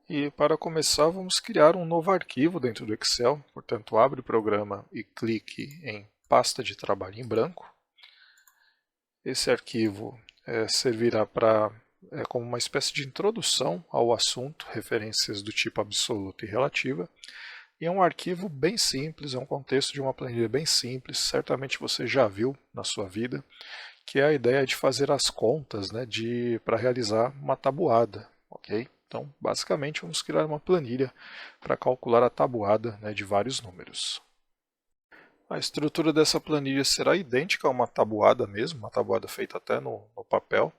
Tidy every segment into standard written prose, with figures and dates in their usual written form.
E para começar, vamos criar um novo arquivo dentro do Excel. Portanto, abre o programa e clique em pasta de trabalho em branco. Esse arquivo servirá como uma espécie de introdução ao assunto, referências do tipo absoluta e relativa. E é um arquivo bem simples, é um contexto de uma planilha bem simples, certamente você já viu na sua vida, que é a ideia de fazer as contas, né, para realizar uma tabuada, ok? Então, basicamente, vamos criar uma planilha para calcular a tabuada, né, de vários números. A estrutura dessa planilha será idêntica a uma tabuada mesmo, uma tabuada feita até no papel.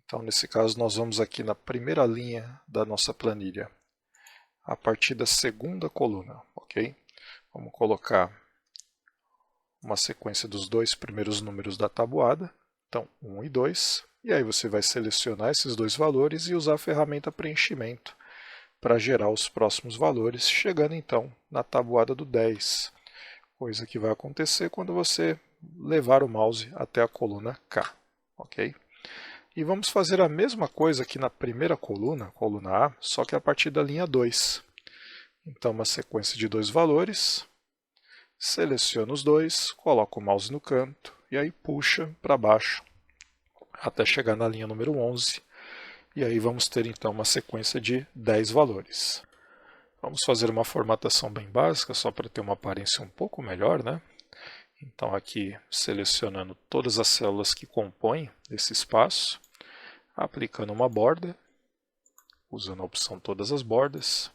Então, nesse caso, nós vamos aqui na primeira linha da nossa planilha, a partir da segunda coluna, ok? Vamos colocar uma sequência dos dois primeiros números da tabuada, então 1 e 2, e aí você vai selecionar esses dois valores e usar a ferramenta preenchimento para gerar os próximos valores, chegando então na tabuada do 10, coisa que vai acontecer quando você levar o mouse até a coluna K, ok? E vamos fazer a mesma coisa aqui na primeira coluna, coluna A, só que a partir da linha 2. Então, uma sequência de dois valores, seleciono os dois, coloco o mouse no canto e aí puxa para baixo até chegar na linha número 11. E aí vamos ter então uma sequência de 10 valores. Vamos fazer uma formatação bem básica, só para ter uma aparência um pouco melhor, né? Então aqui selecionando todas as células que compõem esse espaço, aplicando uma borda, usando a opção todas as bordas.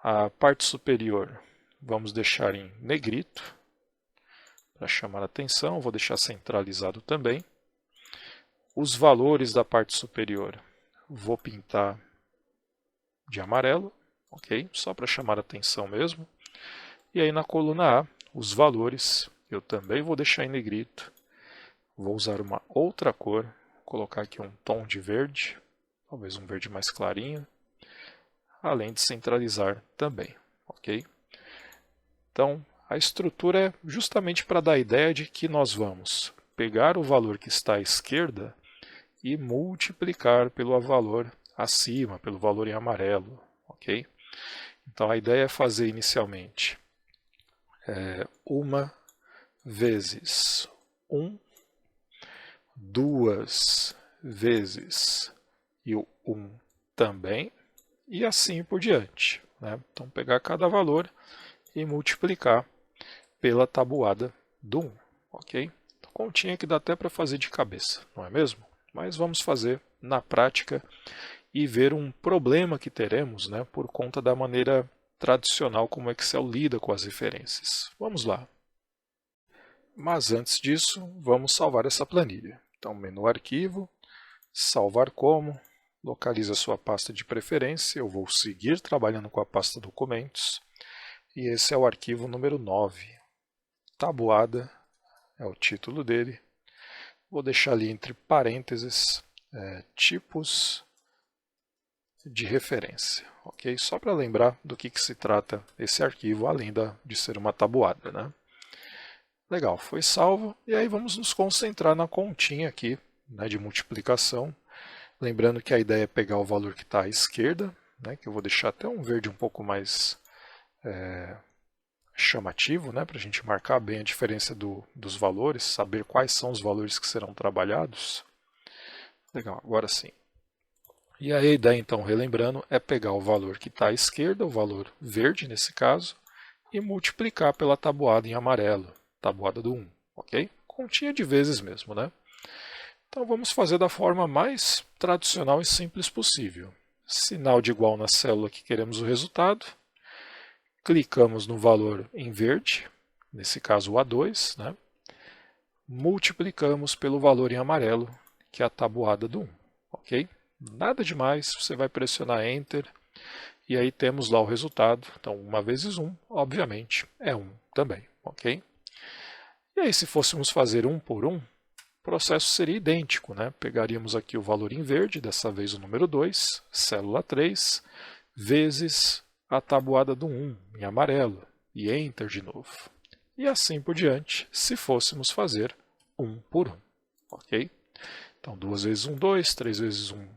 A parte superior vamos deixar em negrito, para chamar a atenção, vou deixar centralizado também. Os valores da parte superior vou pintar de amarelo, ok? Só para chamar a atenção mesmo. E aí na coluna A, os valores eu também vou deixar em negrito. Vou usar uma outra cor, vou colocar aqui um tom de verde, talvez um verde mais clarinho, além de centralizar também, ok? Então, a estrutura é justamente para dar a ideia de que nós vamos pegar o valor que está à esquerda e multiplicar pelo valor acima, pelo valor em amarelo, ok? Então, a ideia é fazer inicialmente 1 vezes 1, 2 vezes e o 1 também, e assim por diante, né? Então, pegar cada valor e multiplicar pela tabuada do 1, ok? Continha que dá até para fazer de cabeça, não é mesmo? Mas vamos fazer na prática e ver um problema que teremos, né, por conta da maneira tradicional como o Excel lida com as referências. Vamos lá. Mas antes disso, vamos salvar essa planilha. Então, menu Arquivo, Salvar como, localiza a sua pasta de preferência, eu vou seguir trabalhando com a pasta Documentos, e esse é o arquivo número 9. Tabuada é o título dele. Vou deixar ali entre parênteses tipos de referência, ok? Só para lembrar do que se trata esse arquivo, além de ser uma tabuada, né? Legal, foi salvo. E aí vamos nos concentrar na continha aqui, né, de multiplicação. Lembrando que a ideia é pegar o valor que está à esquerda, né, que eu vou deixar até um verde um pouco mais chamativo, né, para a gente marcar bem a diferença dos valores, saber quais são os valores que serão trabalhados. Legal, agora sim. E a ideia, então, relembrando, é pegar o valor que está à esquerda, o valor verde nesse caso, e multiplicar pela tabuada em amarelo, tabuada do 1, ok? Continha de vezes mesmo, né? Então vamos fazer da forma mais tradicional e simples possível. Sinal de igual na célula que queremos o resultado, clicamos no valor em verde, nesse caso o A2, né? Multiplicamos pelo valor em amarelo, que é a tabuada do 1, ok? Nada demais, você vai pressionar Enter e aí temos lá o resultado. Então, 1 vezes 1, obviamente, é 1 também, ok? E aí, se fôssemos fazer 1 por 1, o processo seria idêntico, né? Pegaríamos aqui o valor em verde, dessa vez o número 2, célula 3, vezes a tabuada do 1 em amarelo, e Enter de novo. E assim por diante, se fôssemos fazer 1 por 1, ok? Então, 2 vezes 1, 2, 3 vezes 1,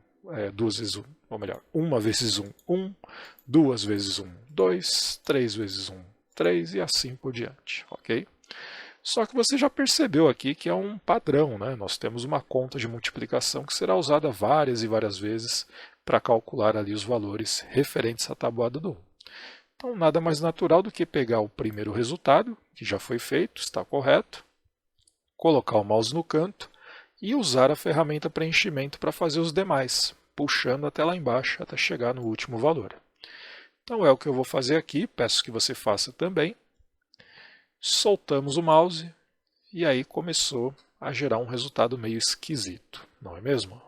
duas vezes 1, ou melhor, 1 vezes 1, 1, 2 vezes 1, 2, 3 vezes 1, 3 e assim por diante, ok? Só que você já percebeu aqui que é um padrão, né? Nós temos uma conta de multiplicação que será usada várias e várias vezes para calcular ali os valores referentes à tabuada do 1. Então, nada mais natural do que pegar o primeiro resultado, que já foi feito, está correto, colocar o mouse no canto e usar a ferramenta preenchimento para fazer os demais, puxando até lá embaixo, até chegar no último valor. Então, é o que eu vou fazer aqui, peço que você faça também. Soltamos o mouse e aí começou a gerar um resultado meio esquisito, não é mesmo?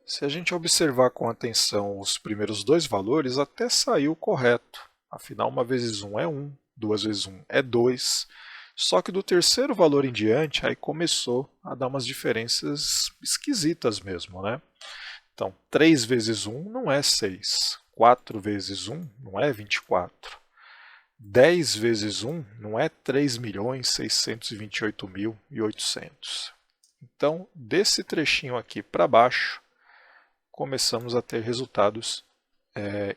Se a gente observar com atenção os primeiros dois valores, até saiu correto. Afinal, 1 vezes 1 é 1, 2 vezes 1 é 2. Só que do terceiro valor em diante, aí começou a dar umas diferenças esquisitas mesmo, né? Então, 3 vezes 1 não é 6. 4 vezes 1 não é 24. 10 vezes 1 não é 3.628.800. Então, desse trechinho aqui para baixo, começamos a ter resultados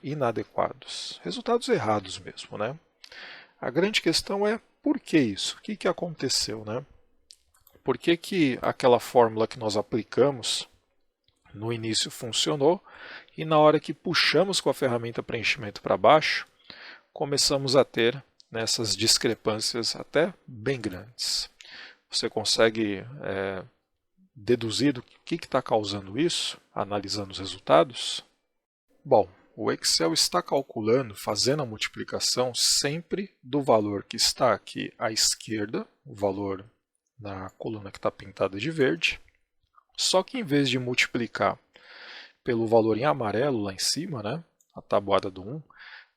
inadequados. Resultados errados mesmo, né? A grande questão é por que isso? O que aconteceu, né? Por que aquela fórmula que nós aplicamos no início funcionou e na hora que puxamos com a ferramenta preenchimento para baixo, começamos a ter nessas discrepâncias até bem grandes. Você consegue deduzir o que está causando isso, analisando os resultados? Bom, o Excel está calculando, fazendo a multiplicação sempre do valor que está aqui à esquerda, o valor na coluna que está pintada de verde, só que em vez de multiplicar pelo valor em amarelo lá em cima, né, a tabuada do 1,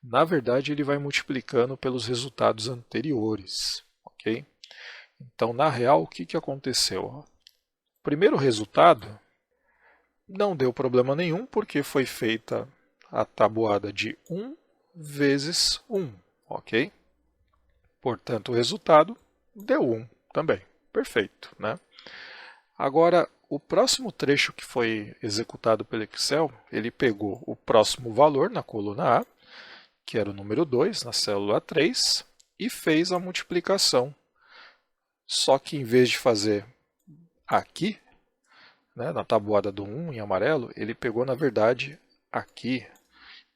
na verdade ele vai multiplicando pelos resultados anteriores, ok? Então, na real, o que aconteceu? O primeiro resultado não deu problema nenhum, porque foi feita a tabuada de 1 vezes 1, ok? Portanto, o resultado deu 1 também. Perfeito, né? Agora, o próximo trecho que foi executado pelo Excel, ele pegou o próximo valor na coluna A, que era o número 2, na célula 3, e fez a multiplicação. Só que em vez de fazer aqui, né, na tabuada do 1 em amarelo, ele pegou, na verdade, aqui,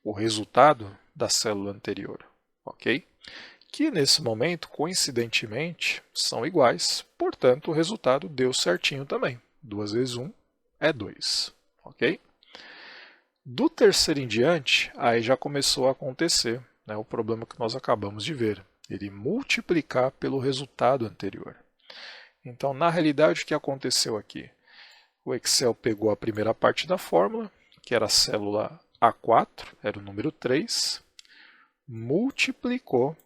o resultado da célula anterior, ok? Que nesse momento, coincidentemente, são iguais, portanto o resultado deu certinho também. 2 vezes 1 é 2, ok? Do terceiro em diante, aí já começou a acontecer, né, o problema que nós acabamos de ver, ele multiplicar pelo resultado anterior. Então, na realidade, o que aconteceu aqui? O Excel pegou a primeira parte da fórmula, que era a célula A4, era o número 3, multiplicou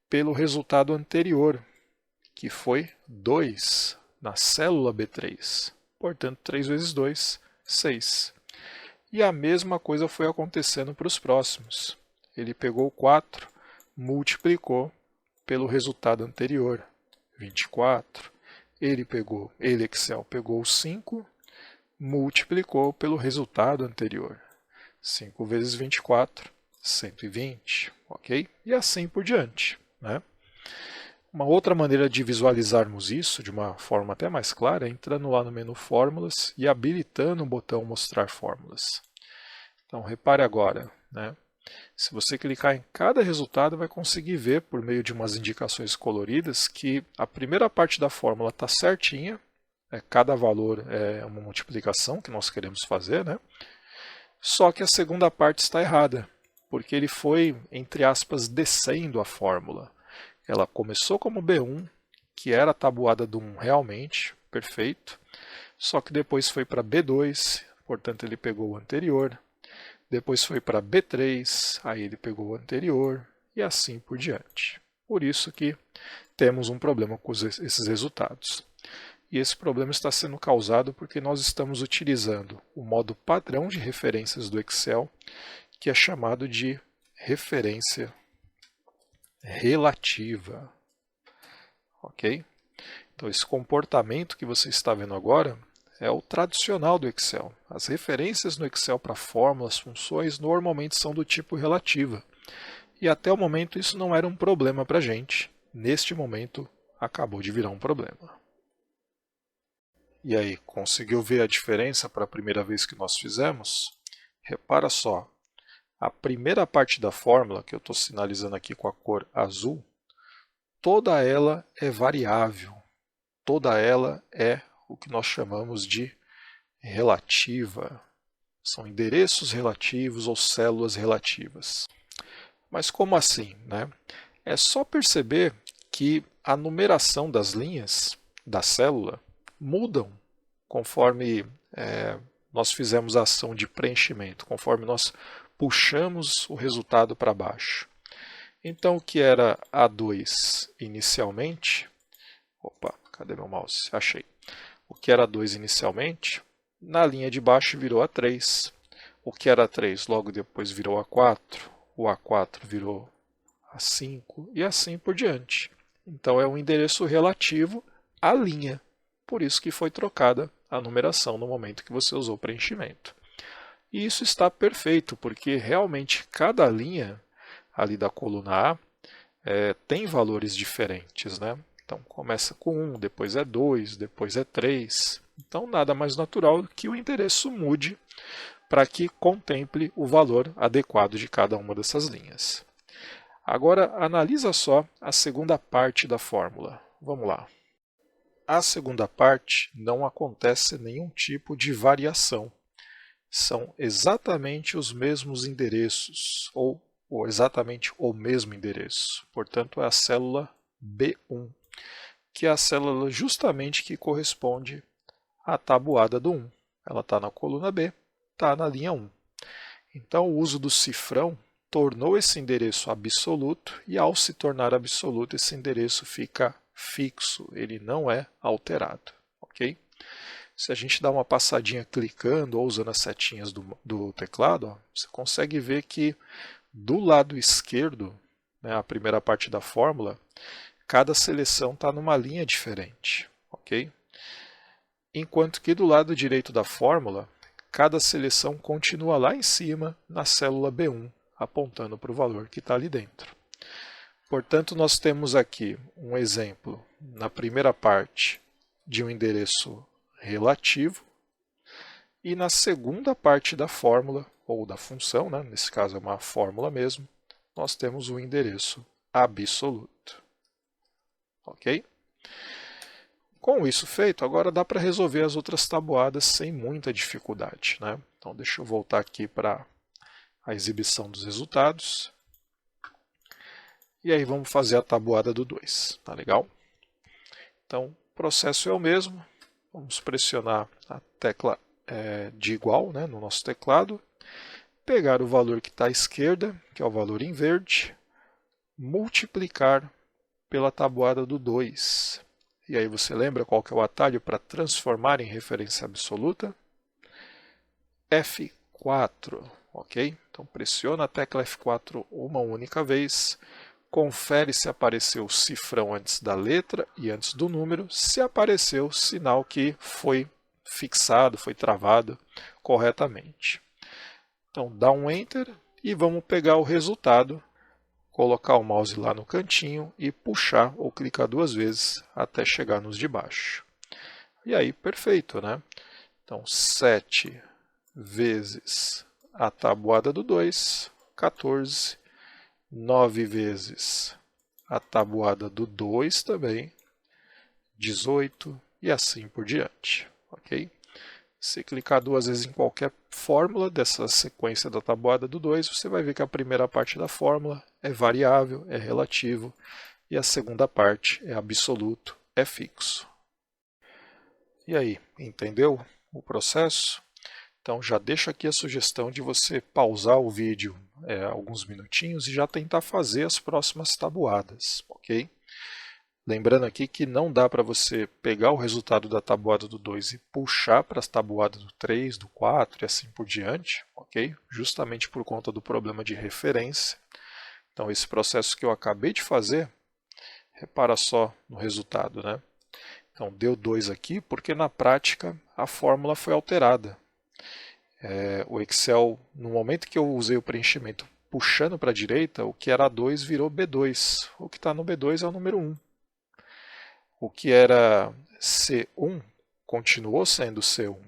pelo resultado anterior, que foi 2, na célula B3. Portanto, 3 vezes 2, 6. E a mesma coisa foi acontecendo para os próximos. Ele pegou o 4, multiplicou pelo resultado anterior, 24. Ele, Excel, pegou o 5, multiplicou pelo resultado anterior. 5 vezes 24, 120, ok? E assim por diante, né? Uma outra maneira de visualizarmos isso de uma forma até mais clara é entrando lá no menu Fórmulas e habilitando o botão Mostrar Fórmulas. Então, repare agora, né? Se você clicar em cada resultado, vai conseguir ver, por meio de umas indicações coloridas, que a primeira parte da fórmula está certinha, cada valor é uma multiplicação que nós queremos fazer, né? Só que a segunda parte está errada, porque ele foi, entre aspas, descendo a fórmula. Ela começou como B1, que era a tabuada do 1 realmente, perfeito, só que depois foi para B2, portanto ele pegou o anterior, depois foi para B3, aí ele pegou o anterior, e assim por diante. Por isso que temos um problema com esses resultados. E esse problema está sendo causado porque nós estamos utilizando o modo padrão de referências do Excel, que é chamado de referência relativa. Ok? Então, esse comportamento que você está vendo agora é o tradicional do Excel. As referências no Excel para fórmulas, funções, normalmente são do tipo relativa. E até o momento isso não era um problema para a gente. Neste momento, acabou de virar um problema. E aí, conseguiu ver a diferença para a primeira vez que nós fizemos? Repara só, a primeira parte da fórmula, que eu estou sinalizando aqui com a cor azul, toda ela é variável. Toda ela é o que nós chamamos de relativa. São endereços relativos ou células relativas. Mas como assim, né? É só perceber que a numeração das linhas da célula mudam conforme nós fizemos a ação de preenchimento, conforme nós puxamos o resultado para baixo. Então, o que era A2 inicialmente, cadê meu mouse? Achei. O que era 2 inicialmente, na linha de baixo virou A3. O que era A3 logo depois virou A4, o A4 virou A5 e assim por diante. Então é um endereço relativo à linha, por isso que foi trocada a numeração no momento que você usou o preenchimento. E isso está perfeito, porque realmente cada linha ali da coluna A tem valores diferentes, né? Então começa com 1, depois é 2, depois é 3. Então nada mais natural que o endereço mude para que contemple o valor adequado de cada uma dessas linhas. Agora analisa só a segunda parte da fórmula. Vamos lá. A segunda parte não acontece nenhum tipo de variação. São exatamente os mesmos endereços, ou exatamente o mesmo endereço. Portanto, é a célula B1, que é a célula justamente que corresponde à tabuada do 1. Ela está na coluna B, está na linha 1. Então, o uso do cifrão tornou esse endereço absoluto, e ao se tornar absoluto, esse endereço fica fixo, ele não é alterado. Ok? Se a gente dá uma passadinha clicando ou usando as setinhas do teclado, você consegue ver que do lado esquerdo, né, a primeira parte da fórmula, cada seleção está numa linha diferente. Ok? Enquanto que do lado direito da fórmula, cada seleção continua lá em cima na célula B1, apontando para o valor que está ali dentro. Portanto, nós temos aqui um exemplo na primeira parte de um endereço relativo e na segunda parte da fórmula, ou da função, né, nesse caso é uma fórmula mesmo, nós temos o endereço absoluto. Ok? Com isso feito, agora dá para resolver as outras tabuadas sem muita dificuldade, né? Então deixa eu voltar aqui para a exibição dos resultados. E aí vamos fazer a tabuada do 2, tá legal? Então o processo é o mesmo, vamos pressionar a tecla de igual, né, no nosso teclado, pegar o valor que está à esquerda, que é o valor em verde, multiplicar pela tabuada do 2. E aí você lembra qual que é o atalho para transformar em referência absoluta? F4, ok? Então pressiona a tecla F4 uma única vez, confere se apareceu o cifrão antes da letra e antes do número. Se apareceu, sinal que foi fixado, foi travado corretamente. Então dá um Enter e vamos pegar o resultado, colocar o mouse lá no cantinho e puxar ou clicar 2 vezes até chegar nos de baixo. E aí, perfeito, né? Então 7 vezes a tabuada do 2, 14. 9 vezes a tabuada do 2 também, 18 e assim por diante. Ok? Se clicar 2 vezes em qualquer fórmula dessa sequência da tabuada do 2, você vai ver que a primeira parte da fórmula é variável, é relativo, e a segunda parte é absoluto, é fixo. E aí, entendeu o processo? Então já deixo aqui a sugestão de você pausar o vídeo alguns minutinhos e já tentar fazer as próximas tabuadas, ok? Lembrando aqui que não dá para você pegar o resultado da tabuada do 2 e puxar para as tabuadas do 3, do 4 e assim por diante, ok? Justamente por conta do problema de referência. Então esse processo que eu acabei de fazer, repara só no resultado, né? Então deu 2 aqui, porque na prática a fórmula foi alterada. O Excel, no momento que eu usei o preenchimento puxando para a direita, o que era A2 virou B2. O que está no B2 é o número 1. O que era C1 continuou sendo C1,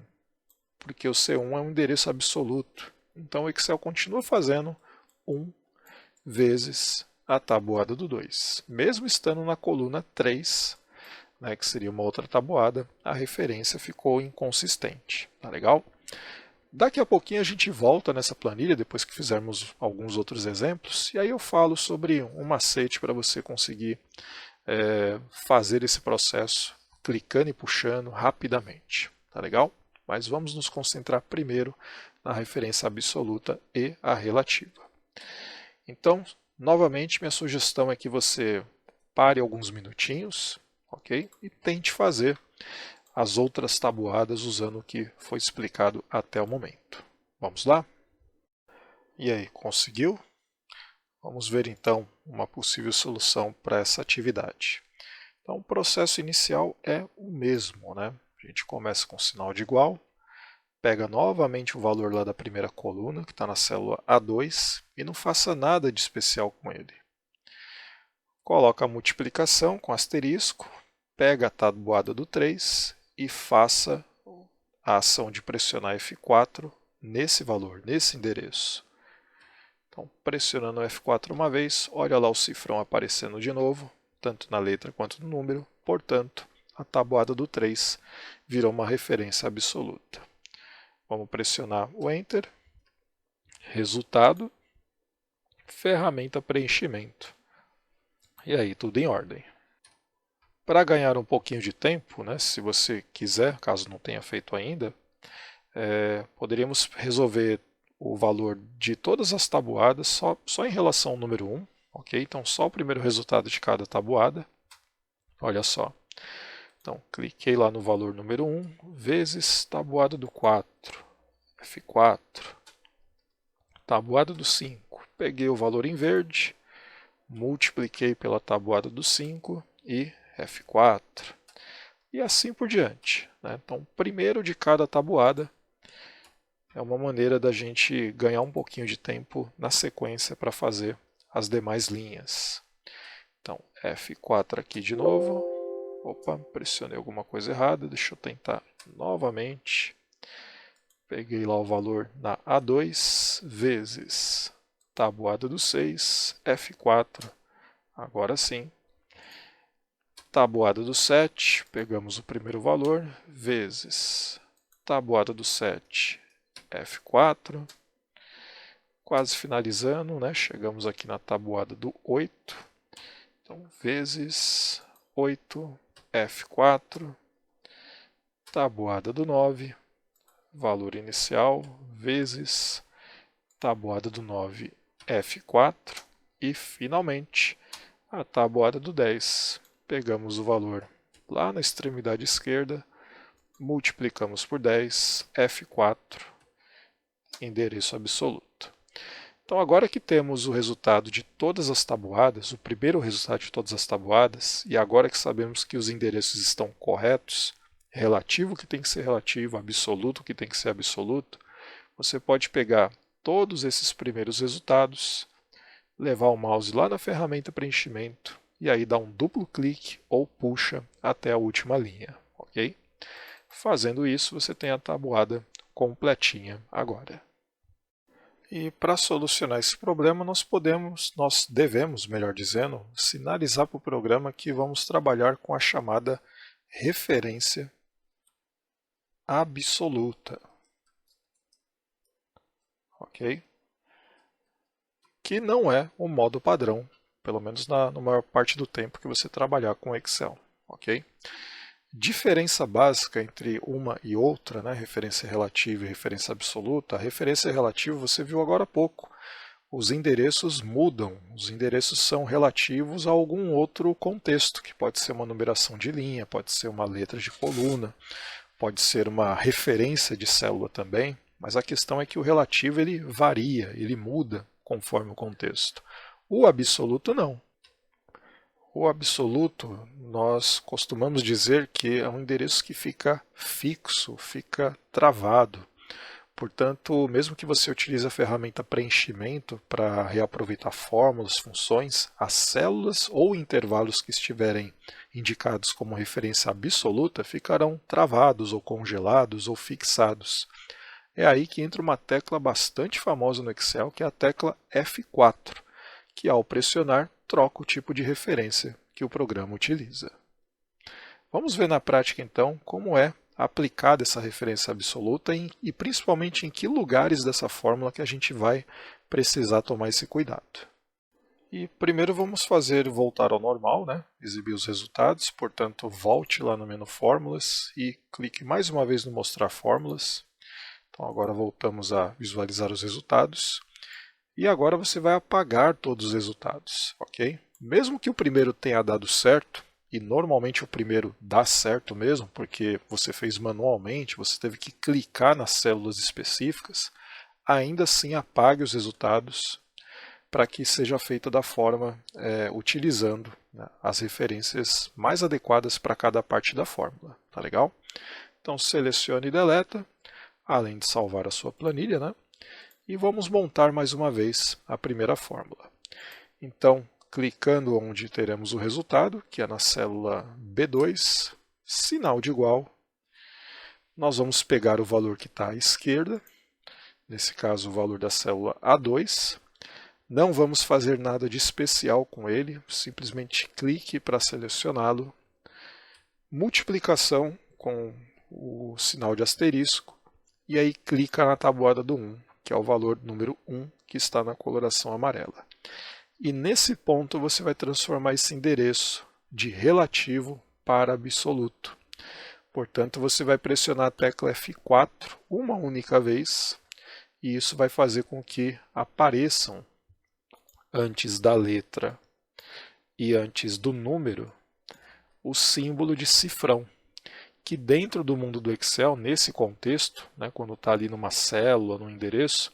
porque o C1 é um endereço absoluto. Então o Excel continua fazendo 1 vezes a tabuada do 2. Mesmo estando na coluna 3, né, que seria uma outra tabuada, a referência ficou inconsistente. Tá legal? Daqui a pouquinho a gente volta nessa planilha, depois que fizermos alguns outros exemplos, e aí eu falo sobre um macete para você conseguir fazer esse processo clicando e puxando rapidamente. Tá legal? Mas vamos nos concentrar primeiro na referência absoluta e a relativa. Então, novamente, minha sugestão é que você pare alguns minutinhos, ok? E tente fazer as outras tabuadas usando o que foi explicado até o momento. Vamos lá? E aí, conseguiu? Vamos ver então uma possível solução para essa atividade. Então, o processo inicial é o mesmo, né? A gente começa com sinal de igual, pega novamente o valor lá da primeira coluna, que está na célula A2, e não faça nada de especial com ele. Coloca a multiplicação com asterisco, pega a tabuada do 3 e faça a ação de pressionar F4 nesse valor, nesse endereço. Então, pressionando F4 uma vez, olha lá o cifrão aparecendo de novo, tanto na letra quanto no número, portanto, a tabuada do 3 virou uma referência absoluta. Vamos pressionar o Enter, resultado, ferramenta preenchimento. E aí, tudo em ordem. Para ganhar um pouquinho de tempo, né, se você quiser, caso não tenha feito ainda, poderíamos resolver o valor de todas as tabuadas só em relação ao número 1. Ok? Então, só o primeiro resultado de cada tabuada. Olha só. Então, cliquei lá no valor número 1, vezes tabuada do 4, F4. Tabuada do 5, peguei o valor em verde, multipliquei pela tabuada do 5 e F4. E assim por diante, né? Então, primeiro de cada tabuada é uma maneira da gente ganhar um pouquinho de tempo na sequência para fazer as demais linhas. Então, F4 aqui de novo. Opa, pressionei alguma coisa errada, deixa eu tentar novamente. Peguei lá o valor na A2, vezes tabuada do 6, F4, agora sim. Tabuada do 7, pegamos o primeiro valor, vezes tabuada do 7, F4. Quase finalizando, né? Chegamos aqui na tabuada do 8. Então, vezes 8, F4, tabuada do 9, valor inicial, vezes tabuada do 9, F4 e, finalmente, a tabuada do 10. Pegamos o valor lá na extremidade esquerda, multiplicamos por 10, F4, endereço absoluto. Então, agora que temos o resultado de todas as tabuadas, o primeiro resultado de todas as tabuadas, e agora que sabemos que os endereços estão corretos, relativo que tem que ser relativo, absoluto que tem que ser absoluto, você pode pegar todos esses primeiros resultados, levar o mouse lá na ferramenta preenchimento e aí dar um duplo clique ou puxa até a última linha, ok? Fazendo isso, você tem a tabuada completinha agora. E para solucionar esse problema, nós devemos, melhor dizendo, sinalizar para o programa que vamos trabalhar com a chamada referência absoluta. Ok? Que não é o modo padrão, pelo menos na maior parte do tempo que você trabalhar com Excel. Ok? Diferença básica entre uma e outra, né, referência relativa e referência absoluta. A referência relativa você viu agora há pouco. Os endereços mudam, os endereços são relativos a algum outro contexto, que pode ser uma numeração de linha, pode ser uma letra de coluna, pode ser uma referência de célula também, mas a questão é que o relativo ele varia, ele muda conforme o contexto. O absoluto não. O absoluto, nós costumamos dizer que é um endereço que fica fixo, fica travado. Portanto, mesmo que você utilize a ferramenta preenchimento para reaproveitar fórmulas, funções, as células ou intervalos que estiverem indicados como referência absoluta ficarão travados ou congelados ou fixados. É aí que entra uma tecla bastante famosa no Excel, que é a tecla F4, que ao pressionar troca o tipo de referência que o programa utiliza. Vamos ver na prática então como é aplicada essa referência absoluta e principalmente em que lugares dessa fórmula que a gente vai precisar tomar esse cuidado. E primeiro vamos voltar ao normal, né? Exibir os resultados, portanto volte lá no menu Fórmulas e clique mais uma vez no Mostrar Fórmulas. Então agora voltamos a visualizar os resultados. E agora você vai apagar todos os resultados, ok? Mesmo que o primeiro tenha dado certo, e normalmente o primeiro dá certo mesmo, porque você fez manualmente, você teve que clicar nas células específicas, ainda assim apague os resultados para que seja feita da forma utilizando, né, as referências mais adequadas para cada parte da fórmula. Tá legal? Então selecione e deleta, além de salvar a sua planilha, né? E vamos montar mais uma vez a primeira fórmula. Então, clicando onde teremos o resultado, que é na célula B2, sinal de igual, nós vamos pegar o valor que está à esquerda, nesse caso o valor da célula A2, não vamos fazer nada de especial com ele, simplesmente clique para selecioná-lo, multiplicação com o sinal de asterisco, e aí clica na tabuada do 1, que é o valor número 1 que está na coloração amarela. E nesse ponto você vai transformar esse endereço de relativo para absoluto. Portanto, você vai pressionar a tecla F4 uma única vez, e isso vai fazer com que apareçam antes da letra e antes do número o símbolo de cifrão, que dentro do mundo do Excel, nesse contexto, né, quando está ali numa célula, num endereço,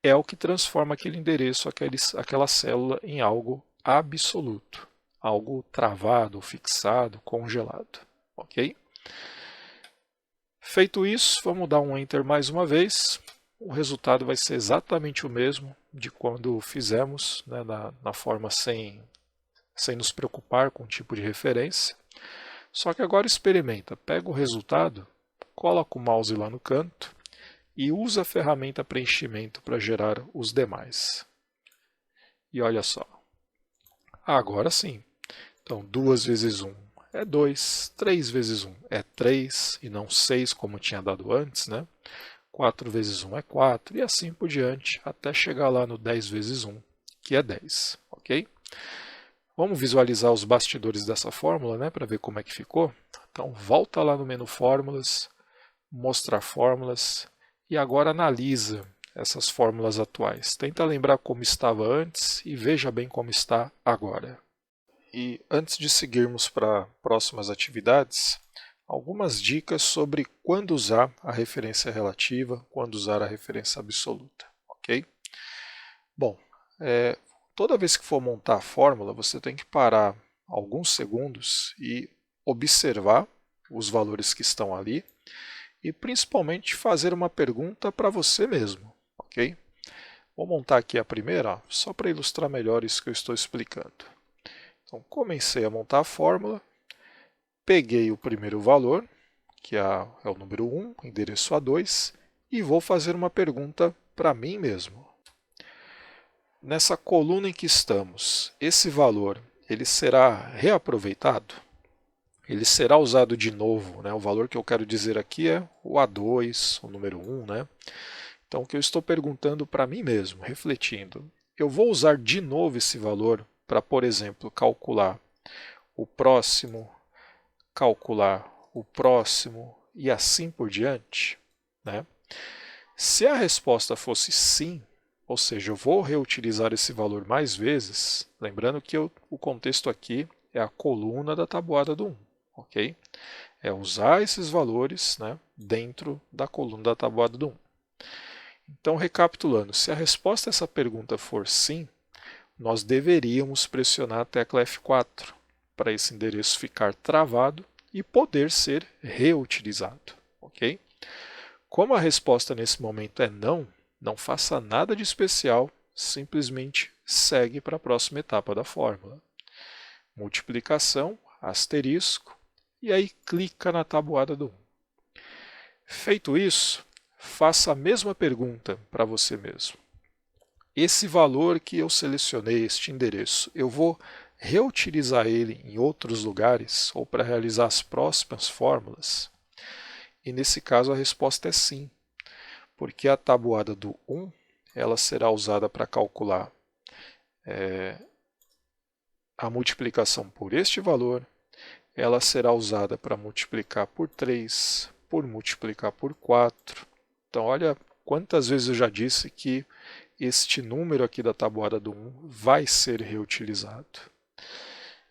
é o que transforma aquele endereço, aquela célula em algo absoluto, algo travado, fixado, congelado. Ok? Feito isso, vamos dar um Enter mais uma vez. O resultado vai ser exatamente o mesmo de quando fizemos, né, na forma sem nos preocupar com o tipo de referência. Só que agora experimenta, pega o resultado, coloca o mouse lá no canto e usa a ferramenta preenchimento para gerar os demais. E olha só, agora sim. Então 2 vezes 1 é 2, 3 vezes 1 é 3 e não 6 como tinha dado antes, né? 4 vezes 1 é 4 e assim por diante até chegar lá no 10 vezes 1, que é 10, ok? Vamos visualizar os bastidores dessa fórmula, né, para ver como é que ficou. Então, volta lá no menu Fórmulas, Mostrar Fórmulas, e agora analisa essas fórmulas atuais. Tenta lembrar como estava antes e veja bem como está agora. E antes de seguirmos para próximas atividades, algumas dicas sobre quando usar a referência relativa, quando usar a referência absoluta, ok? Bom, toda vez que for montar a fórmula, você tem que parar alguns segundos e observar os valores que estão ali e principalmente fazer uma pergunta para você mesmo, ok? Vou montar aqui a primeira, só para ilustrar melhor isso que eu estou explicando. Então, comecei a montar a fórmula, peguei o primeiro valor, que é o número 1, endereço A2, e vou fazer uma pergunta para mim mesmo. Nessa coluna em que estamos, esse valor ele será reaproveitado? Ele será usado de novo, né? O valor que eu quero dizer aqui é o A2, o número 1, né? Então, o que eu estou perguntando para mim mesmo, refletindo, eu vou usar de novo esse valor para, por exemplo, calcular o próximo e assim por diante, né? Se a resposta fosse sim, ou seja, eu vou reutilizar esse valor mais vezes, lembrando que o contexto aqui é a coluna da tabuada do 1, ok? É usar esses valores, né, dentro da coluna da tabuada do 1. Então, recapitulando, se a resposta a essa pergunta for sim, nós deveríamos pressionar a tecla F4, para esse endereço ficar travado e poder ser reutilizado, ok? Como a resposta nesse momento é não, não faça nada de especial, simplesmente segue para a próxima etapa da fórmula. Multiplicação, asterisco, e aí clica na tabuada do 1. Feito isso, faça a mesma pergunta para você mesmo. Esse valor que eu selecionei, este endereço, eu vou reutilizar ele em outros lugares ou para realizar as próximas fórmulas? E nesse caso a resposta é sim, porque a tabuada do 1 ela será usada para calcular a multiplicação por este valor, ela será usada para multiplicar por 3, por multiplicar por 4. Então olha quantas vezes eu já disse que este número aqui da tabuada do 1 vai ser reutilizado.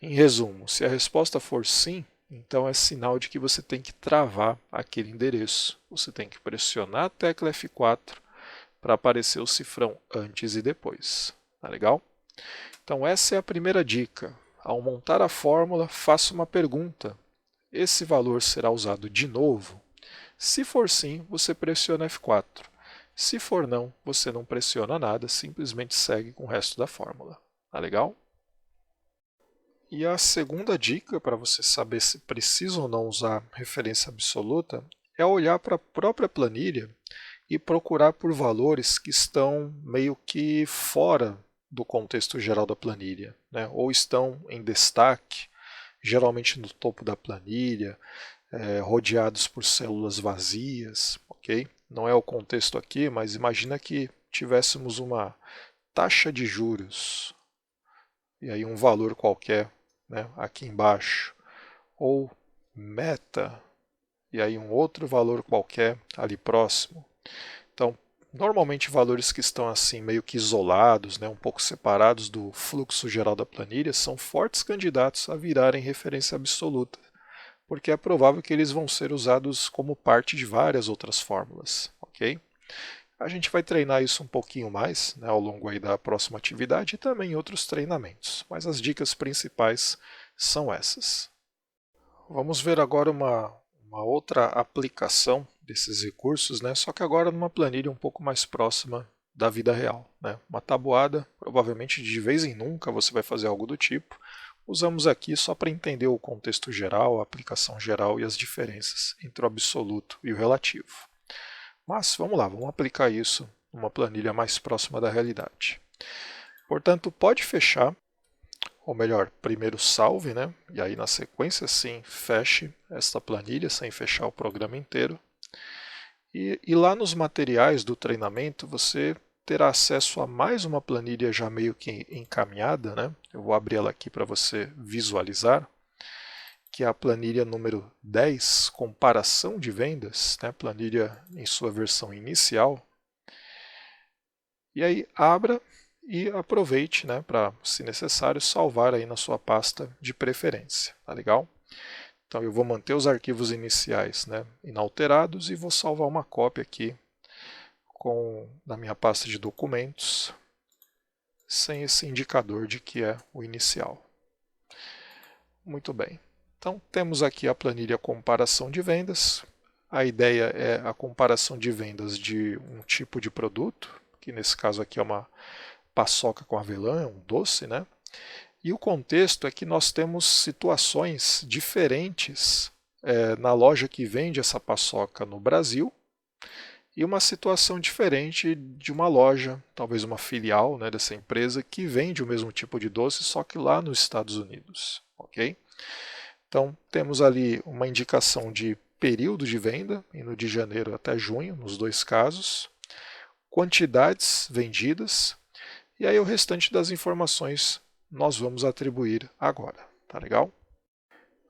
Em resumo, se a resposta for sim, então é sinal de que você tem que travar aquele endereço. Você tem que pressionar a tecla F4 para aparecer o cifrão antes e depois. Tá legal? Então essa é a primeira dica. Ao montar a fórmula, faça uma pergunta. Esse valor será usado de novo? Se for sim, você pressiona F4. Se for não, você não pressiona nada, simplesmente segue com o resto da fórmula. Tá legal? E a segunda dica para você saber se precisa ou não usar referência absoluta é olhar para a própria planilha e procurar por valores que estão meio que fora do contexto geral da planilha, né? Ou estão em destaque, geralmente no topo da planilha, rodeados por células vazias, ok? Não é o contexto aqui, mas imagina que tivéssemos uma taxa de juros e aí um valor qualquer, né, aqui embaixo, ou meta e aí um outro valor qualquer ali próximo. Então, normalmente valores que estão assim meio que isolados, né, um pouco separados do fluxo geral da planilha, são fortes candidatos a virarem referência absoluta, porque é provável que eles vão ser usados como parte de várias outras fórmulas, ok? A gente vai treinar isso um pouquinho mais, né, ao longo aí da próxima atividade e também em outros treinamentos, mas as dicas principais são essas. Vamos ver agora uma outra aplicação desses recursos, né, só que agora numa planilha um pouco mais próxima da vida real, né? Uma tabuada, provavelmente de vez em nunca você vai fazer algo do tipo. Usamos aqui só para entender o contexto geral, a aplicação geral e as diferenças entre o absoluto e o relativo. Mas vamos lá, vamos aplicar isso numa planilha mais próxima da realidade. Portanto, pode fechar, ou melhor, primeiro salve, né? E aí na sequência sim, feche esta planilha sem fechar o programa inteiro. E lá nos materiais do treinamento você terá acesso a mais uma planilha já meio que encaminhada, né? Eu vou abrir ela aqui para você visualizar, que é a planilha número 10, comparação de vendas, né? Planilha em sua versão inicial. E aí abra e aproveite, né, para, se necessário, salvar aí na sua pasta de preferência. Tá legal? Então eu vou manter os arquivos iniciais, né, inalterados e vou salvar uma cópia aqui na minha pasta de documentos, sem esse indicador de que é o inicial. Muito bem. Então temos aqui a planilha comparação de vendas. A ideia é a comparação de vendas de um tipo de produto, que nesse caso aqui é uma paçoca com avelã, é um doce, né? E o contexto é que nós temos situações diferentes na loja que vende essa paçoca no Brasil e uma situação diferente de uma loja, talvez uma filial, né, dessa empresa, que vende o mesmo tipo de doce, só que lá nos Estados Unidos. Ok? Então, temos ali uma indicação de período de venda, indo de janeiro até junho, nos dois casos, quantidades vendidas, e aí o restante das informações nós vamos atribuir agora. Tá legal?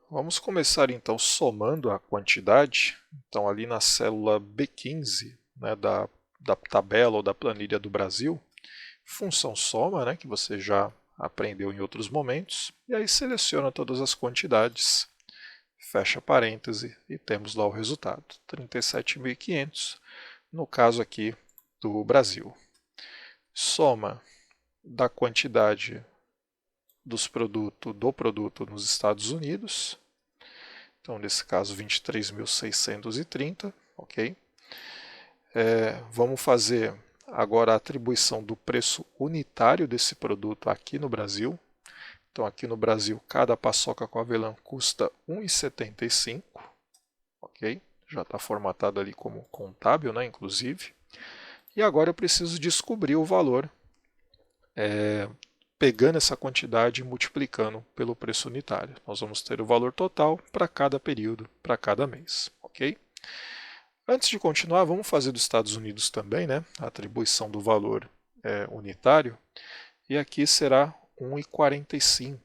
Vamos começar então somando a quantidade. Então ali na célula B15, né, da tabela ou da planilha do Brasil, função soma, né, que você já aprendeu em outros momentos, e aí seleciona todas as quantidades, fecha parêntese e temos lá o resultado, 37.500, no caso aqui do Brasil. Soma da quantidade do produto nos Estados Unidos. Então, nesse caso, 23.630, ok? Vamos fazer agora a atribuição do preço unitário desse produto aqui no Brasil. Então, aqui no Brasil, cada paçoca com avelã custa R$ 1,75, ok? Já está formatado ali como contábil, né, inclusive. E agora eu preciso descobrir o valor, pegando essa quantidade e multiplicando pelo preço unitário. Nós vamos ter o valor total para cada período, para cada mês, ok? Antes de continuar, vamos fazer dos Estados Unidos também, né? A atribuição do valor unitário. E aqui será 1,45.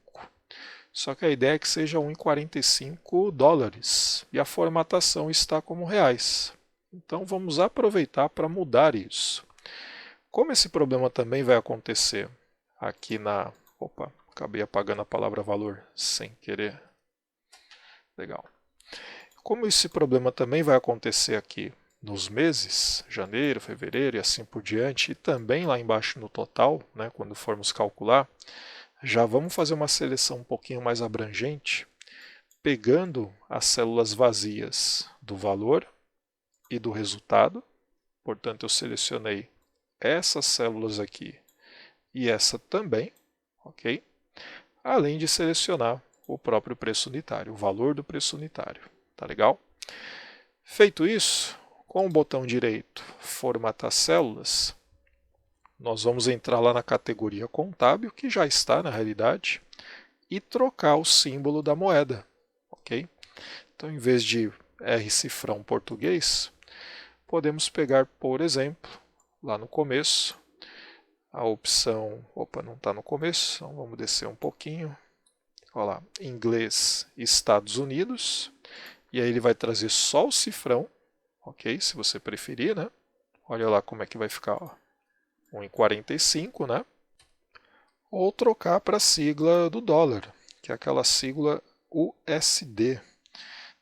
Só que a ideia é que seja 1,45 dólares. E a formatação está como reais. Então vamos aproveitar para mudar isso. Como esse problema também vai acontecer aqui na... Opa, acabei apagando a palavra valor sem querer. Legal. Como esse problema também vai acontecer aqui nos meses, janeiro, fevereiro e assim por diante, e também lá embaixo no total, né, quando formos calcular, já vamos fazer uma seleção um pouquinho mais abrangente, pegando as células vazias do valor e do resultado. Portanto, eu selecionei essas células aqui e essa também, ok? Além de selecionar o próprio preço unitário, o valor do preço unitário. Tá legal? Feito isso, com o botão direito Formatar Células, nós vamos entrar lá na categoria Contábil, que já está na realidade, e trocar o símbolo da moeda. Ok? Então, em vez de R cifrão português, podemos pegar, por exemplo, lá no começo, a opção... Opa, não está no começo, então vamos descer um pouquinho. Olha lá, inglês Estados Unidos. E aí ele vai trazer só o cifrão, ok? Se você preferir, né? Olha lá como é que vai ficar, ó. 1,45, né? Ou trocar para a sigla do dólar, que é aquela sigla USD.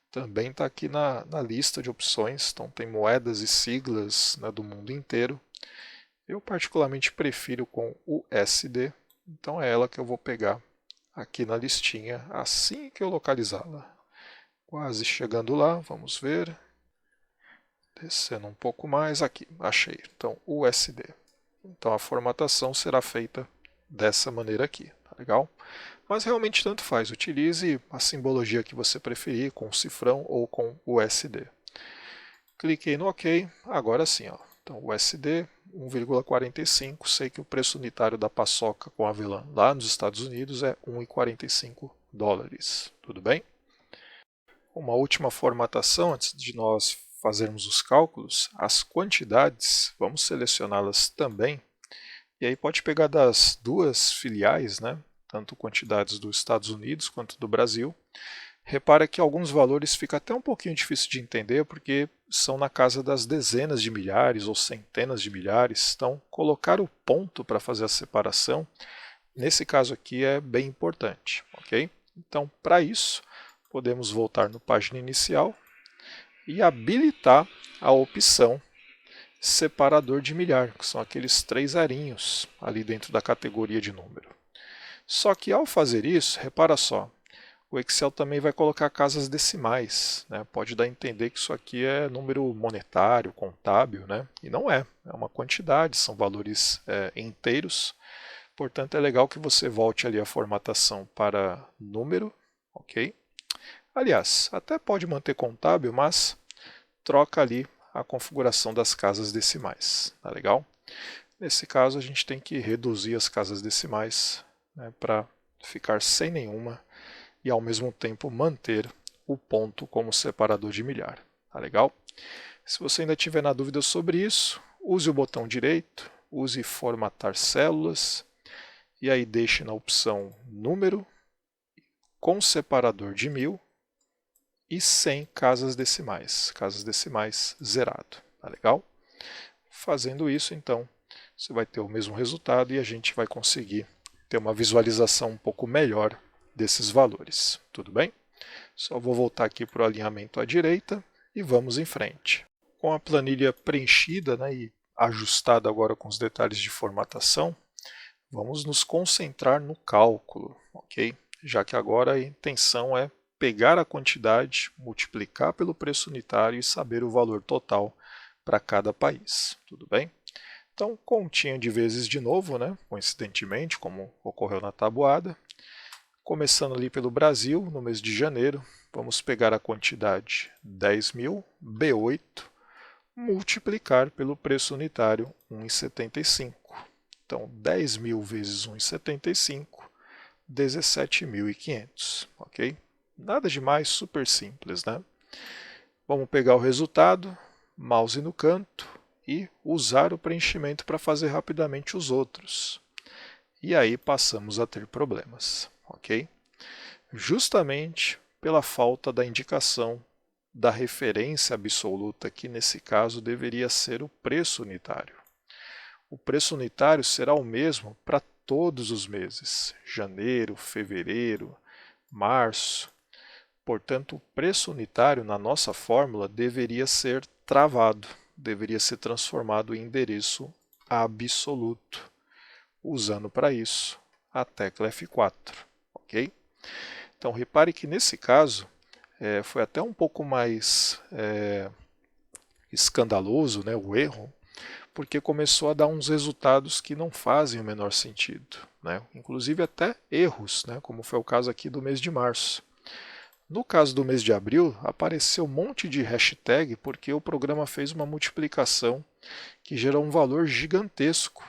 Também está aqui na lista de opções, então tem moedas e siglas, né, do mundo inteiro. Eu particularmente prefiro com USD, então é ela que eu vou pegar aqui na listinha assim que eu localizá-la. Quase chegando lá, vamos ver. Descendo um pouco mais, aqui, achei. Então, USD. Então, a formatação será feita dessa maneira aqui, tá legal? Mas realmente tanto faz, utilize a simbologia que você preferir, com cifrão ou com USD. Cliquei no OK, agora sim, ó. Então, USD 1,45, sei que o preço unitário da paçoca com avelã lá nos Estados Unidos é 1,45 dólares, tudo bem? Uma última formatação antes de nós fazermos os cálculos, as quantidades, vamos selecioná-las também, e aí pode pegar das duas filiais, né? Tanto quantidades dos Estados Unidos quanto do Brasil. Repara que alguns valores fica até um pouquinho difícil de entender, porque são na casa das dezenas de milhares ou centenas de milhares, então colocar o ponto para fazer a separação, nesse caso aqui é bem importante, ok? Então, para isso, podemos voltar no página inicial e habilitar a opção separador de milhar, que são aqueles 3 arinhos ali dentro da categoria de número. Só que ao fazer isso, repara só, o Excel também vai colocar casas decimais, né? Pode dar a entender que isso aqui é número monetário, contábil, né? E não é, é uma quantidade, são valores inteiros. Portanto, é legal que você volte ali a formatação para número, ok? Aliás, até pode manter contábil, mas troca ali a configuração das casas decimais, tá legal? Nesse caso, a gente tem que reduzir as casas decimais, né, para ficar sem nenhuma e ao mesmo tempo manter o ponto como separador de milhar, tá legal? Se você ainda tiver na dúvida sobre isso, use o botão direito, use formatar células e aí deixe na opção número com separador de 1000 e sem casas decimais zerado, tá legal? Fazendo isso, então, você vai ter o mesmo resultado e a gente vai conseguir ter uma visualização um pouco melhor desses valores, tudo bem? Só vou voltar aqui para o alinhamento à direita e vamos em frente. Com a planilha preenchida, né, e ajustada agora com os detalhes de formatação, vamos nos concentrar no cálculo. ok? Já que agora a intenção é pegar a quantidade, multiplicar pelo preço unitário e saber o valor total para cada país, tudo bem? Então, continha de vezes de novo, né? Coincidentemente, como ocorreu na tabuada. Começando ali pelo Brasil, no mês de janeiro, vamos pegar a quantidade 10.000, B8, multiplicar pelo preço unitário 1,75. Então, 10.000 vezes 1,75, 17.500, ok? Nada demais, super simples, né? Vamos pegar o resultado, mouse no canto e usar o preenchimento para fazer rapidamente os outros. E aí passamos a ter problemas, ok? Justamente pela falta da indicação da referência absoluta, que nesse caso deveria ser o preço unitário. O preço unitário será o mesmo para todos os meses, janeiro, fevereiro, março. Portanto, o preço unitário na nossa fórmula deveria ser travado, deveria ser transformado em endereço absoluto, usando para isso a tecla F4, ok? Então, repare que nesse caso foi até um pouco mais escandaloso, né, o erro, porque começou a dar uns resultados que não fazem o menor sentido, né? Inclusive até erros, né, como foi o caso aqui do mês de março. No caso do mês de abril, apareceu um monte de hashtag porque o programa fez uma multiplicação que gerou um valor gigantesco.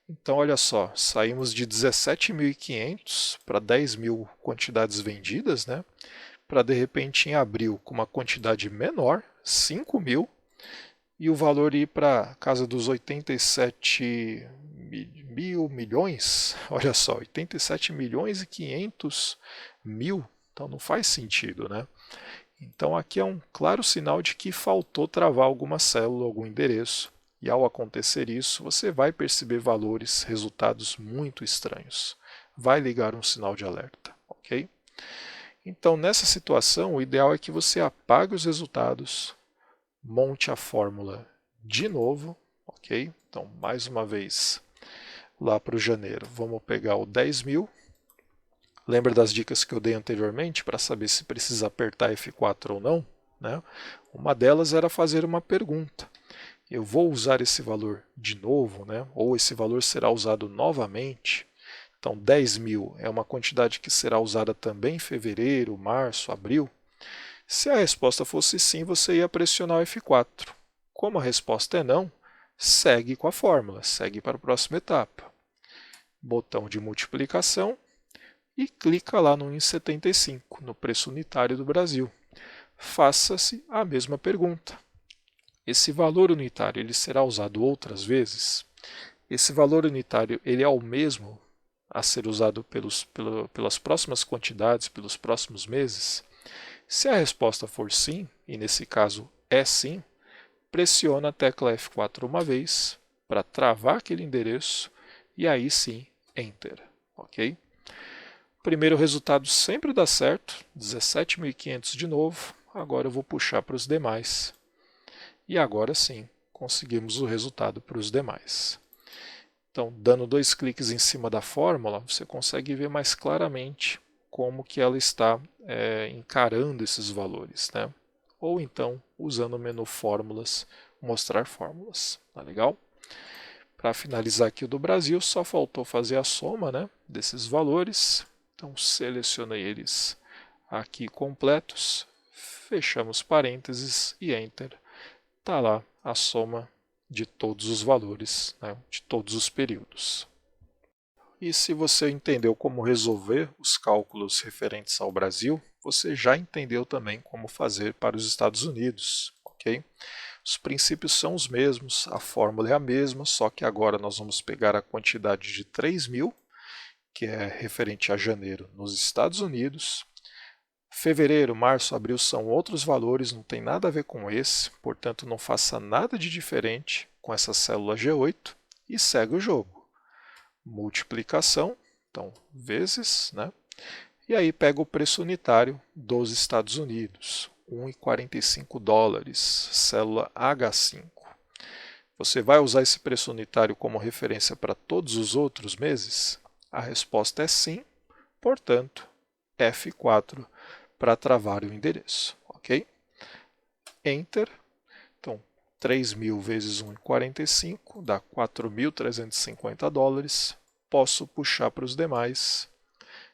Então, olha só, saímos de 17.500 para 10.000 quantidades vendidas, né? Para de repente em abril com uma quantidade menor, 5.000, e o valor ir para casa dos 87 mil milhões, olha só, 87 milhões e 500 mil, então não faz sentido, né? Então aqui é um claro sinal de que faltou travar alguma célula, algum endereço, e ao acontecer isso, você vai perceber valores, resultados muito estranhos. Vai ligar um sinal de alerta, ok? Então nessa situação, o ideal é que você apague os resultados, monte a fórmula de novo, ok? Então mais uma vez, lá para o janeiro, vamos pegar o 10.000. Lembra das dicas que eu dei anteriormente para saber se precisa apertar F4 ou não, né? Uma delas era fazer uma pergunta. Eu vou usar esse valor de novo, né? Ou esse valor será usado novamente? Então, 10.000 é uma quantidade que será usada também em fevereiro, março, abril? Se a resposta fosse sim, você ia pressionar o F4. Como a resposta é não, segue com a fórmula, segue para a próxima etapa. Botão de multiplicação e clica lá no 1,75, no preço unitário do Brasil. Faça-se a mesma pergunta. Esse valor unitário ele será usado outras vezes? Esse valor unitário ele é o mesmo a ser usado pelas próximas quantidades, pelos próximos meses? Se a resposta for sim, e nesse caso é sim, pressiona a tecla F4 uma vez para travar aquele endereço e aí sim, Enter. Ok? Primeiro resultado sempre dá certo, 17.500 de novo. Agora eu vou puxar para os demais. E agora sim, conseguimos o resultado para os demais. Então, dando 2 cliques em cima da fórmula, você consegue ver mais claramente como que ela está encarando esses valores, né? Ou então, usando o menu Fórmulas, mostrar fórmulas. Tá legal? Para finalizar aqui o do Brasil, só faltou fazer a soma, né, desses valores. Então, selecionei eles aqui completos, fechamos parênteses e Enter. Está lá a soma de todos os valores, né, de todos os períodos. E se você entendeu como resolver os cálculos referentes ao Brasil, você já entendeu também como fazer para os Estados Unidos, ok? Os princípios são os mesmos, a fórmula é a mesma, só que agora nós vamos pegar a quantidade de 3.000, que é referente a janeiro nos Estados Unidos. Fevereiro, março, abril são outros valores, não tem nada a ver com esse, portanto não faça nada de diferente com essa célula G8 e segue o jogo. Multiplicação, então vezes, né? E aí pega o preço unitário dos Estados Unidos, 1,45 dólares, célula H5. Você vai usar esse preço unitário como referência para todos os outros meses? A resposta é sim, portanto, F4 para travar o endereço, ok? Enter, então 3.000 vezes 1,45 dá 4.350 dólares, posso puxar para os demais,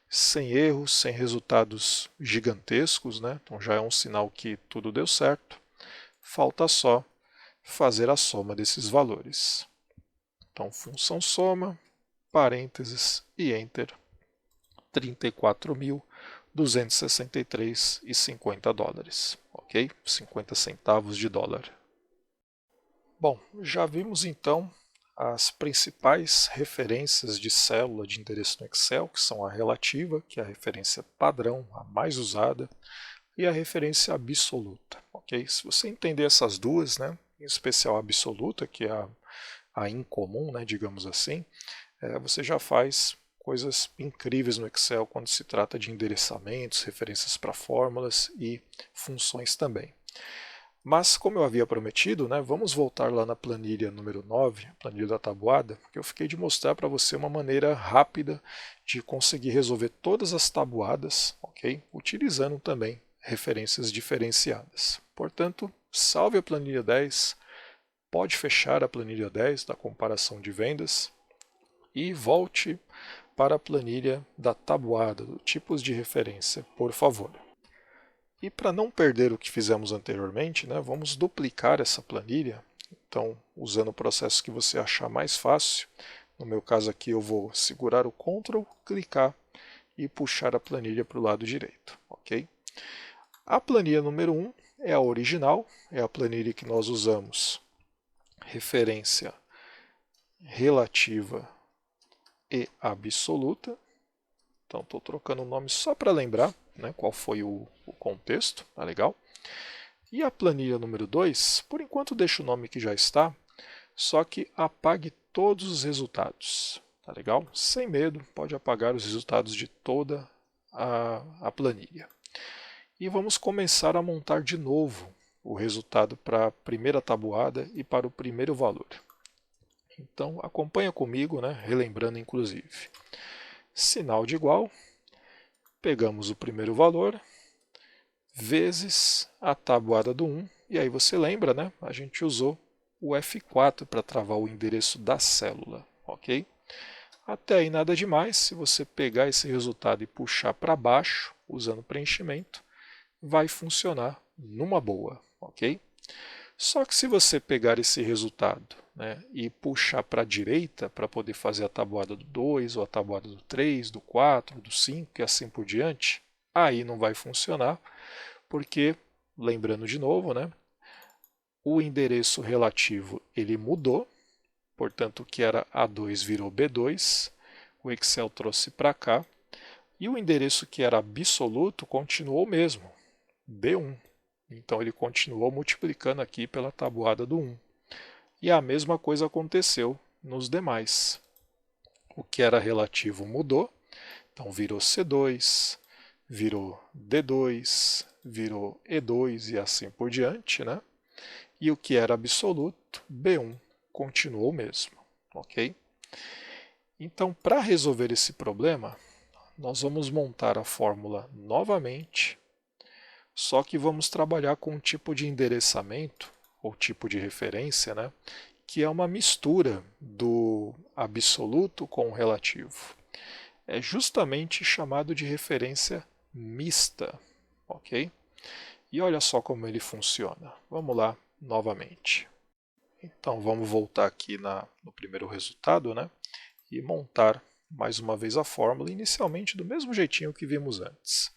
sem erros, sem resultados gigantescos, né? Então já é um sinal que tudo deu certo, falta só fazer a soma desses valores. Então, função soma, parênteses e Enter, 34.263,50 dólares, ok? 50 centavos de dólar. Bom, já vimos então as principais referências de célula de endereço no Excel, que são a relativa, que é a referência padrão, a mais usada, e a referência absoluta, ok? Se você entender essas duas, né, em especial a absoluta, que é a incomum, né, digamos assim, você já faz coisas incríveis no Excel quando se trata de endereçamentos, referências para fórmulas e funções também. Mas, como eu havia prometido, né, vamos voltar lá na planilha número 9, a planilha da tabuada, porque eu fiquei de mostrar para você uma maneira rápida de conseguir resolver todas as tabuadas, ok? Utilizando também referências diferenciadas. Portanto, salve a planilha 10, pode fechar a planilha 10 da comparação de vendas e volte para a planilha da tabuada, do tipos de referência, por favor. E para não perder o que fizemos anteriormente, né, vamos duplicar essa planilha. Então, usando o processo que você achar mais fácil, no meu caso aqui eu vou segurar o Ctrl, clicar e puxar a planilha para o lado direito. Ok? A planilha número 1 é a original, é a planilha que nós usamos referência relativa e absoluta. Então, estou trocando o nome só para lembrar, né, qual foi o contexto, tá legal? E a planilha número 2, por enquanto deixa o nome que já está, só que apague todos os resultados, tá legal? Sem medo, pode apagar os resultados de toda a planilha. E vamos começar a montar de novo o resultado para a primeira tabuada e para o primeiro valor. Então, acompanha comigo, né, relembrando inclusive. Sinal de igual, pegamos o primeiro valor, vezes a tabuada do 1, e aí você lembra, né? A gente usou o F4 para travar o endereço da célula, ok? Até aí nada demais, se você pegar esse resultado e puxar para baixo, usando preenchimento, vai funcionar numa boa, ok? Só que se você pegar esse resultado, né, e puxar para a direita para poder fazer a tabuada do 2, ou a tabuada do 3, do 4, do 5 e assim por diante, aí não vai funcionar, porque, lembrando de novo, né, o endereço relativo ele mudou, portanto o que era A2 virou B2, o Excel trouxe para cá, e o endereço que era absoluto continuou o mesmo, B1. Então ele continuou multiplicando aqui pela tabuada do 1. E a mesma coisa aconteceu nos demais. O que era relativo mudou, então virou C2, virou D2, virou E2 e assim por diante, né? E o que era absoluto, B1, continuou o mesmo, ok? Então, para resolver esse problema, nós vamos montar a fórmula novamente, só que vamos trabalhar com um tipo de endereçamento, ou tipo de referência, né, que é uma mistura do absoluto com o relativo. É justamente chamado de referência mista, ok? E olha só como ele funciona. Vamos lá novamente. Então vamos voltar aqui no primeiro resultado, né, e montar mais uma vez a fórmula, inicialmente do mesmo jeitinho que vimos antes.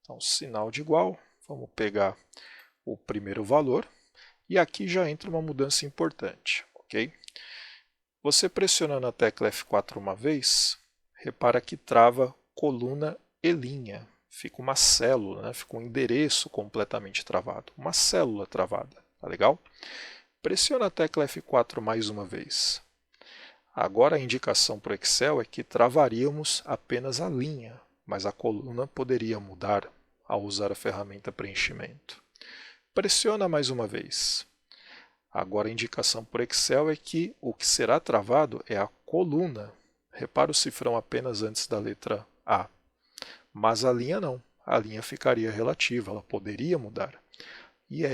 Então, sinal de igual, vamos pegar o primeiro valor, e aqui já entra uma mudança importante, ok? Você pressionando a tecla F4 uma vez, repara que trava coluna e linha. Fica uma célula, né? Fica um endereço completamente travado, uma célula travada, tá legal? Pressiona a tecla F4 mais uma vez. Agora a indicação para o Excel é que travaríamos apenas a linha, mas a coluna poderia mudar ao usar a ferramenta preenchimento. Pressiona mais uma vez. Agora a indicação por Excel é que o que será travado é a coluna. Repara o cifrão apenas antes da letra A. mas a linha não. A linha ficaria relativa, ela poderia mudar. E é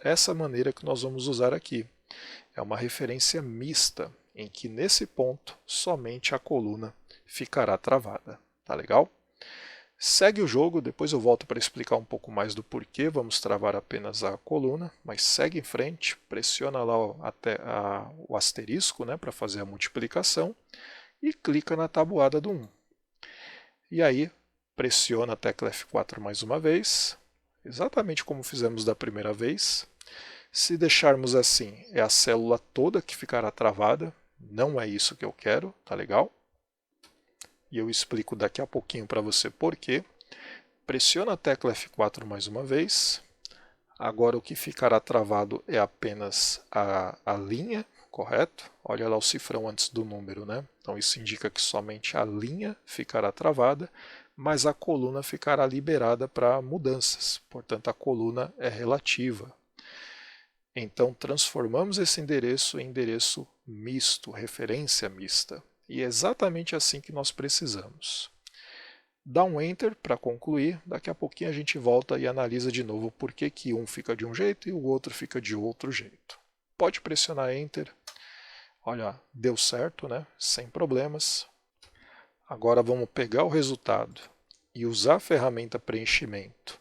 essa maneira que nós vamos usar aqui. É uma referência mista, em que nesse ponto somente a coluna ficará travada. Tá legal? Segue o jogo, depois eu volto para explicar um pouco mais do porquê vamos travar apenas a coluna, mas segue em frente, pressiona lá o asterisco, né, para fazer a multiplicação e clica na tabuada do 1. E aí pressiona a tecla F4 mais uma vez, exatamente como fizemos da primeira vez. Se deixarmos assim, é a célula toda que ficará travada, não é isso que eu quero, tá legal? E eu explico daqui a pouquinho para você por quê. Pressiona a tecla F4 mais uma vez. Agora o que ficará travado é apenas a linha, correto? Olha lá o cifrão antes do número, né? Então isso indica que somente a linha ficará travada, mas a coluna ficará liberada para mudanças. Portanto, a coluna é relativa. Então transformamos esse endereço em endereço misto, referência mista. E é exatamente assim que nós precisamos. Dá um Enter para concluir, daqui a pouquinho a gente volta e analisa de novo por que um fica de um jeito e o outro fica de outro jeito. Pode pressionar Enter. Olha, deu certo, né? Sem problemas. Agora vamos pegar o resultado e usar a ferramenta preenchimento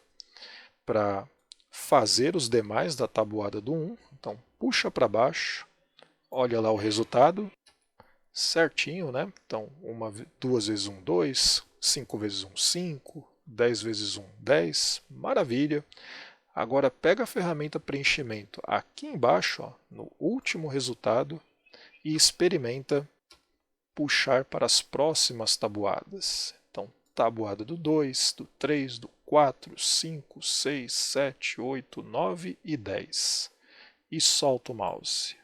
para fazer os demais da tabuada do 1. Então puxa para baixo, olha lá o resultado. Certinho, né? Então, 2 vezes 1, 2, 5 vezes 1, 5, 10 vezes 1, 10, maravilha. Agora pega a ferramenta preenchimento aqui embaixo, ó, no último resultado, e experimenta puxar para as próximas tabuadas. Então, tabuada do 2, do 3, do 4, 5, 6, 7, 8, 9 e 10. E solta o mouse.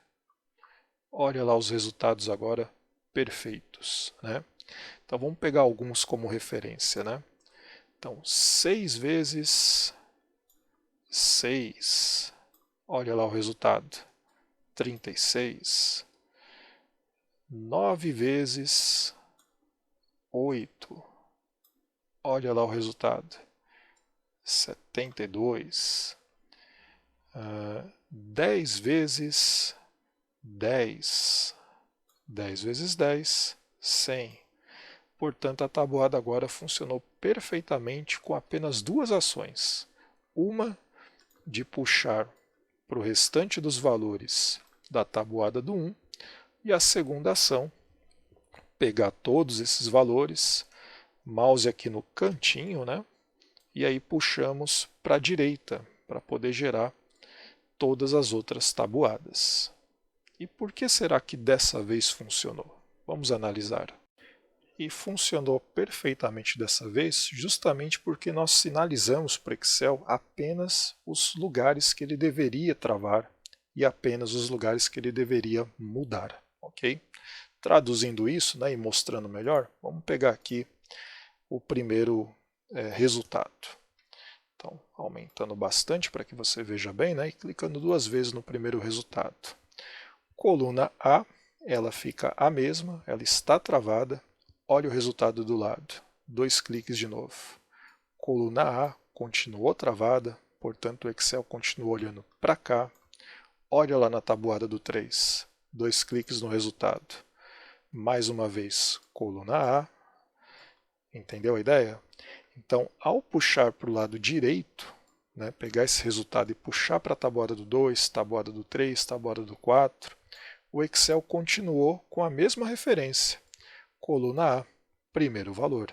Olha lá os resultados agora perfeitos, né? Então vamos pegar alguns como referência, né? Então 6 vezes 6, olha lá o resultado, 36. 9 vezes 8, olha lá o resultado, 72. 10 vezes 10, 10 vezes 10, 100. Portanto, a tabuada agora funcionou perfeitamente com apenas duas ações. Uma de puxar para o restante dos valores da tabuada do 1 e a segunda ação, pegar todos esses valores, mouse aqui no cantinho, né? E aí puxamos para a direita para poder gerar todas as outras tabuadas. E por que será que dessa vez funcionou? Vamos analisar. E funcionou perfeitamente dessa vez justamente porque nós sinalizamos para o Excel apenas os lugares que ele deveria travar e apenas os lugares que ele deveria mudar. Ok? Traduzindo isso, né, e mostrando melhor, vamos pegar aqui o primeiro resultado. Então, aumentando bastante para que você veja bem, né, e clicando duas vezes no primeiro resultado. Coluna A, ela fica a mesma, ela está travada. Olha o resultado do lado. 2 cliques de novo. Coluna A continuou travada, portanto o Excel continua olhando para cá. Olha lá na tabuada do 3. 2 cliques no resultado. Mais uma vez, coluna A. Entendeu a ideia? Então, ao puxar para o lado direito, né, pegar esse resultado e puxar para a tabuada do 2, tabuada do 3, tabuada do 4, o Excel continuou com a mesma referência. Coluna A, primeiro valor.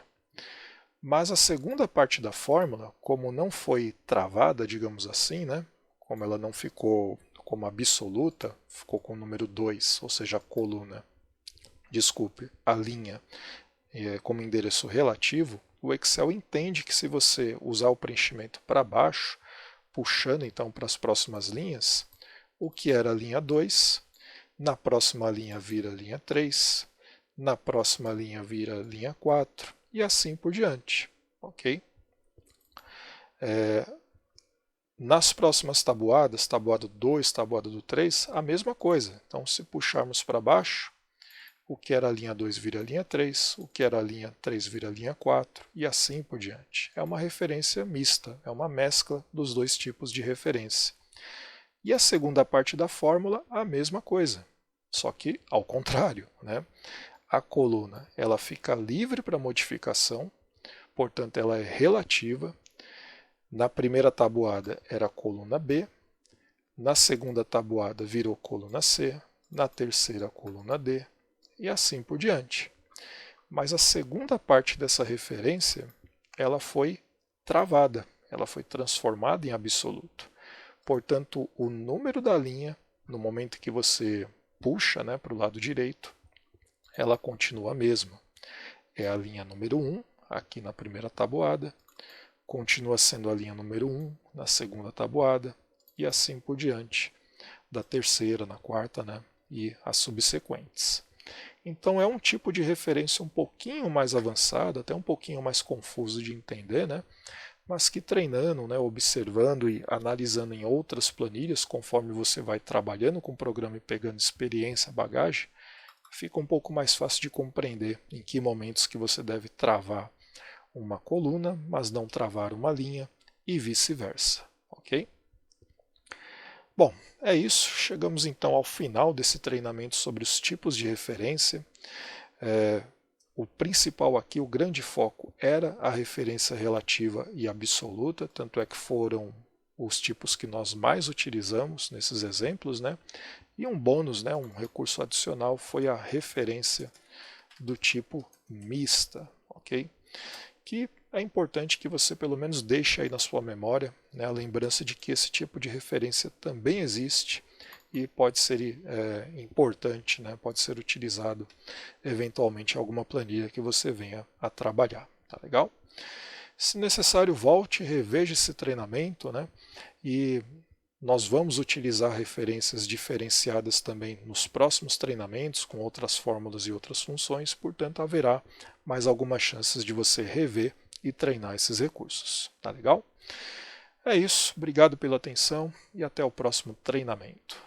Mas a segunda parte da fórmula, como não foi travada, digamos assim, né, como ela não ficou como absoluta, ficou com o número 2, ou seja, a coluna, desculpe, a linha, como endereço relativo, o Excel entende que se você usar o preenchimento para baixo, puxando então para as próximas linhas, o que era a linha 2, na próxima linha vira linha 3, na próxima linha vira linha 4 e assim por diante. Ok? Nas próximas tabuadas, tabuada 2, tabuada do 3, a mesma coisa. Então, se puxarmos para baixo, o que era a linha 2 vira a linha 3, o que era a linha 3 vira a linha 4 e assim por diante. É uma referência mista, é uma mescla dos dois tipos de referência. E a segunda parte da fórmula, a mesma coisa, só que ao contrário, né? A coluna ela fica livre para modificação, portanto ela é relativa. Na primeira tabuada era a coluna B, na segunda tabuada virou coluna C, na terceira coluna D e assim por diante. Mas a segunda parte dessa referência ela foi travada, ela foi transformada em absoluto. Portanto, o número da linha, no momento que você puxa, né, para o lado direito, ela continua a mesma. É a linha número 1, aqui na primeira tabuada, continua sendo a linha número 1 na segunda tabuada, e assim por diante, da terceira, na quarta, né, e as subsequentes. Então é um tipo de referência um pouquinho mais avançado, até um pouquinho mais confuso de entender, né, mas que treinando, né, observando e analisando em outras planilhas, conforme você vai trabalhando com o programa e pegando experiência, bagagem, fica um pouco mais fácil de compreender em que momentos que você deve travar uma coluna, mas não travar uma linha e vice-versa, ok? Bom, é isso. Chegamos então ao final desse treinamento sobre os tipos de referência. O principal aqui, o grande foco, era a referência relativa e absoluta, tanto é que foram os tipos que nós mais utilizamos nesses exemplos, né? E um bônus, né, um recurso adicional, foi a referência do tipo mista, ok? Que é importante que você pelo menos deixe aí na sua memória, né, a lembrança de que esse tipo de referência também existe e pode ser importante, né, pode ser utilizado eventualmente em alguma planilha que você venha a trabalhar. Tá legal? Se necessário, volte, reveja esse treinamento, né, e nós vamos utilizar referências diferenciadas também nos próximos treinamentos, com outras fórmulas e outras funções, portanto haverá mais algumas chances de você rever e treinar esses recursos. Tá legal? É isso, obrigado pela atenção e até o próximo treinamento.